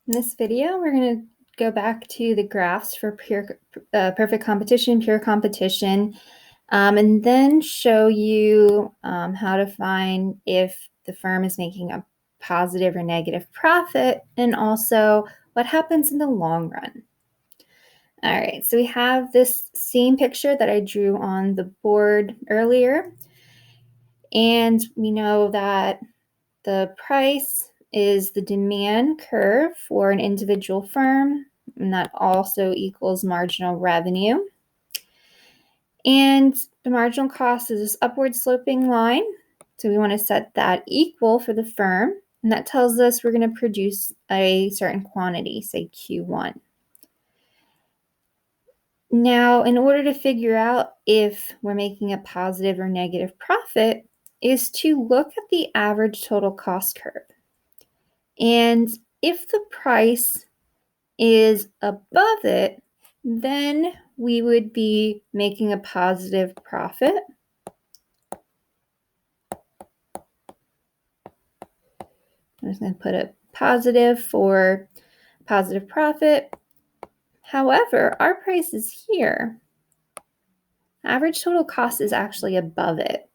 In this video, we're going to go back to the graphs for perfect competition, pure competition, and then show you how to find if the firm is making a positive or negative profit, and also what happens in the long run. All right, so we have this same picture that I drew on the board earlier, and we know that the price is the demand curve for an individual firm, and that also equals marginal revenue. And the marginal cost is this upward sloping line. So we want to set that equal for the firm. And that tells us we're going to produce a certain quantity, say Q1. Now, in order to figure out if we're making a positive or negative profit, is to look at the average total cost curve. And if the price is above it, then we would be making a positive profit. I'm just going to put a positive for positive profit. However, our price is here. Average total cost is actually above it.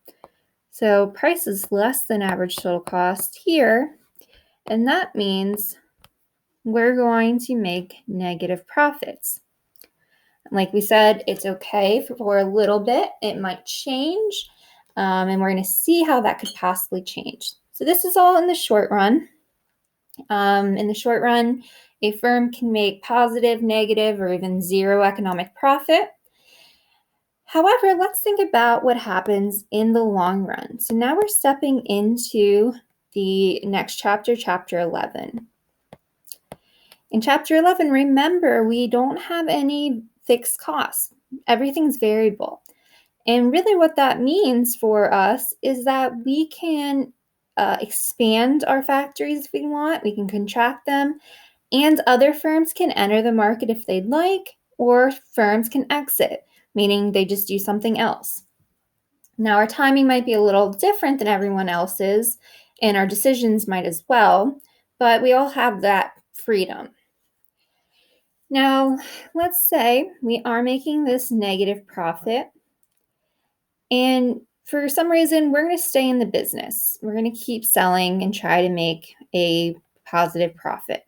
So price is less than average total cost here, and that means we're going to make negative profits. Like we said, it's okay for a little bit. It might change, and we're going to see how that could possibly change. So this is all in the short run. In the short run, a firm can make positive, negative, or even zero economic profit. However, let's think about what happens in the long run. So now we're stepping into the next chapter, chapter 11. In chapter 11, remember, we don't have any fixed costs. Everything's variable. And really what that means for us is that we can expand our factories if we want. We can contract them. And other firms can enter the market if they'd like, or firms can exit, meaning they just do something else. Now, our timing might be a little different than everyone else's, and our decisions might as well, but we all have that freedom. Now, let's say we are making this negative profit, and for some reason, we're going to stay in the business. We're going to keep selling and try to make a positive profit.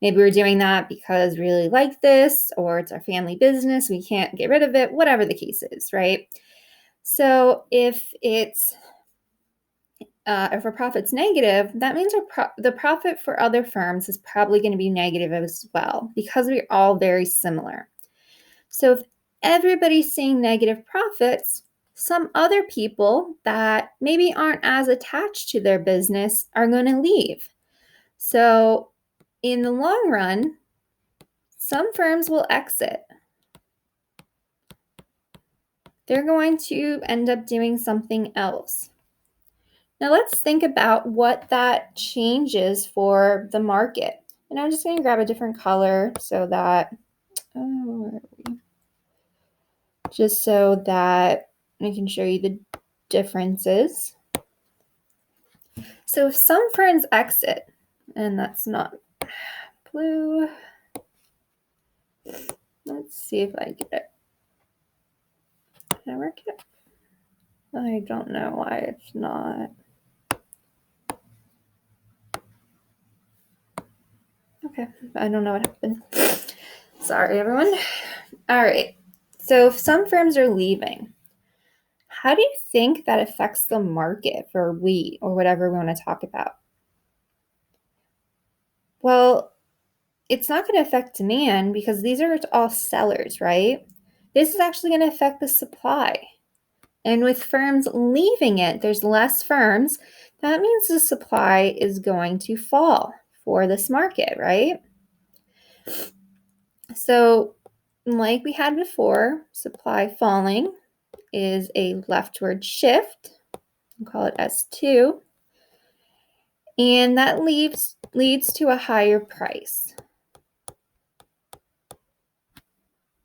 Maybe we're doing that because we really like this, or it's our family business, we can't get rid of it, whatever the case is, right? So if our profit's negative, that means the profit for other firms is probably going to be negative as well, because we're all very similar. So if everybody's seeing negative profits, some other people that maybe aren't as attached to their business are going to leave. So in the long run, some firms will exit. They're going to end up doing something else. Now let's think about what that changes for the market. And I'm just going to grab a different color so that, just so that I can show you the differences. So if some firms exit, and that's not blue, let's see if I get it. Can I work it? I don't know why it's not. Okay, I don't know what happened. Sorry, everyone. All right, so if some firms are leaving, how do you think that affects the market for wheat or whatever we want to talk about? Well, it's not going to affect demand because these are all sellers, right? This is actually going to affect the supply. And with firms leaving it, there's less firms. That means the supply is going to fall for this market, right? So, like we had before, supply falling is a leftward shift. We'll call it S2. And that leads to a higher price,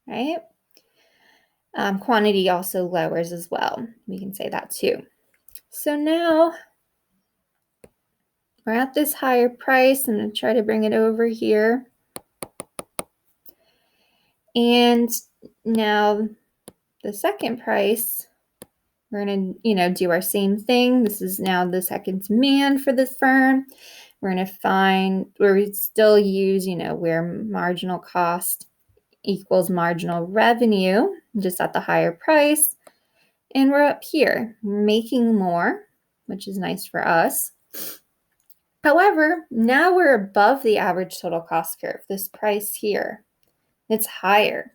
right? Quantity also lowers as well. We can say that too. So now we're at this higher price. I'm going to try to bring it over here. And now the second price, we're going to, do our same thing. This is now the second demand for the firm. We're going to find where we still use, where marginal cost equals marginal revenue, just at the higher price. And we're up here, making more, which is nice for us. However, now we're above the average total cost curve, this price here. It's higher.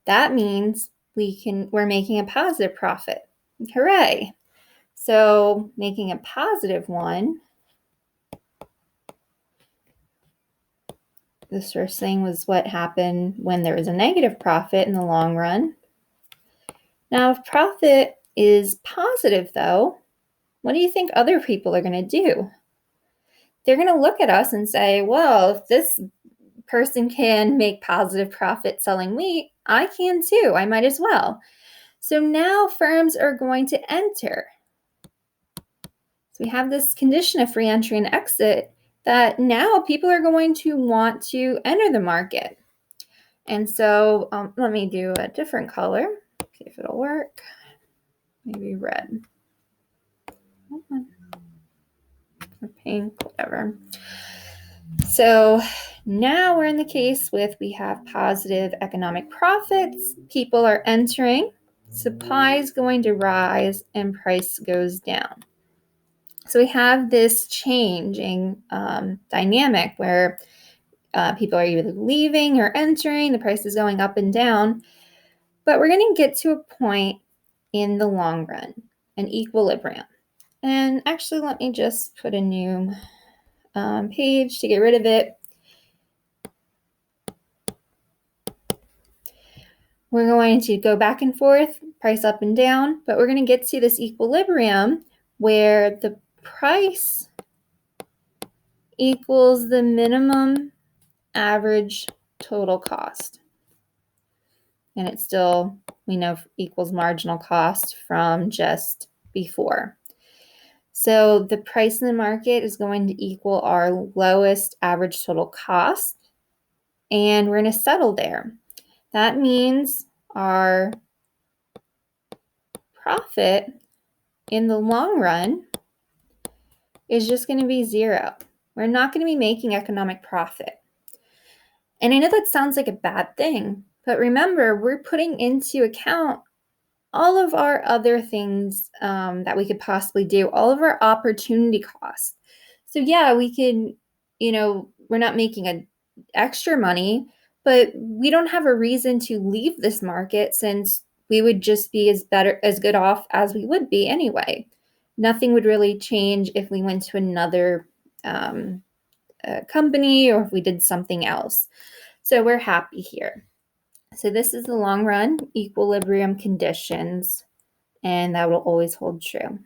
That means we're making a positive profit. Hooray. So making a positive one, this first thing was what happened when there was a negative profit in the long run. Now, if profit is positive, though, what do you think other people are going to do? They're going to look at us and say, well, if this person can make positive profit selling wheat, I can too. I might as well. So now firms are going to enter. So we have this condition of free entry and exit that now people are going to want to enter the market. And so let me do a different color, see if it'll work. Maybe red. Or pink, whatever. So now we're in the case with we have positive economic profits. People are entering, supply is going to rise, and price goes down. So we have this changing dynamic where people are either leaving or entering, the price is going up and down. But we're going to get to a point in the long run, an equilibrium. And actually, let me just put a new page to get rid of it. We're going to go back and forth, price up and down, but we're going to get to this equilibrium where the price equals the minimum average total cost. And it still, we know, equals marginal cost from just before. So the price in the market is going to equal our lowest average total cost, and we're going to settle there. That means our profit in the long run is just going to be zero. We're not going to be making economic profit. And I know that sounds like a bad thing, but remember, we're putting into account all of our other things that we could possibly do, all of our opportunity costs. So yeah, we could, we're not making extra money, but we don't have a reason to leave this market since we would just be as good off as we would be anyway. Nothing would really change if we went to another company or if we did something else. So we're happy here. So this is the long run equilibrium conditions, and that will always hold true.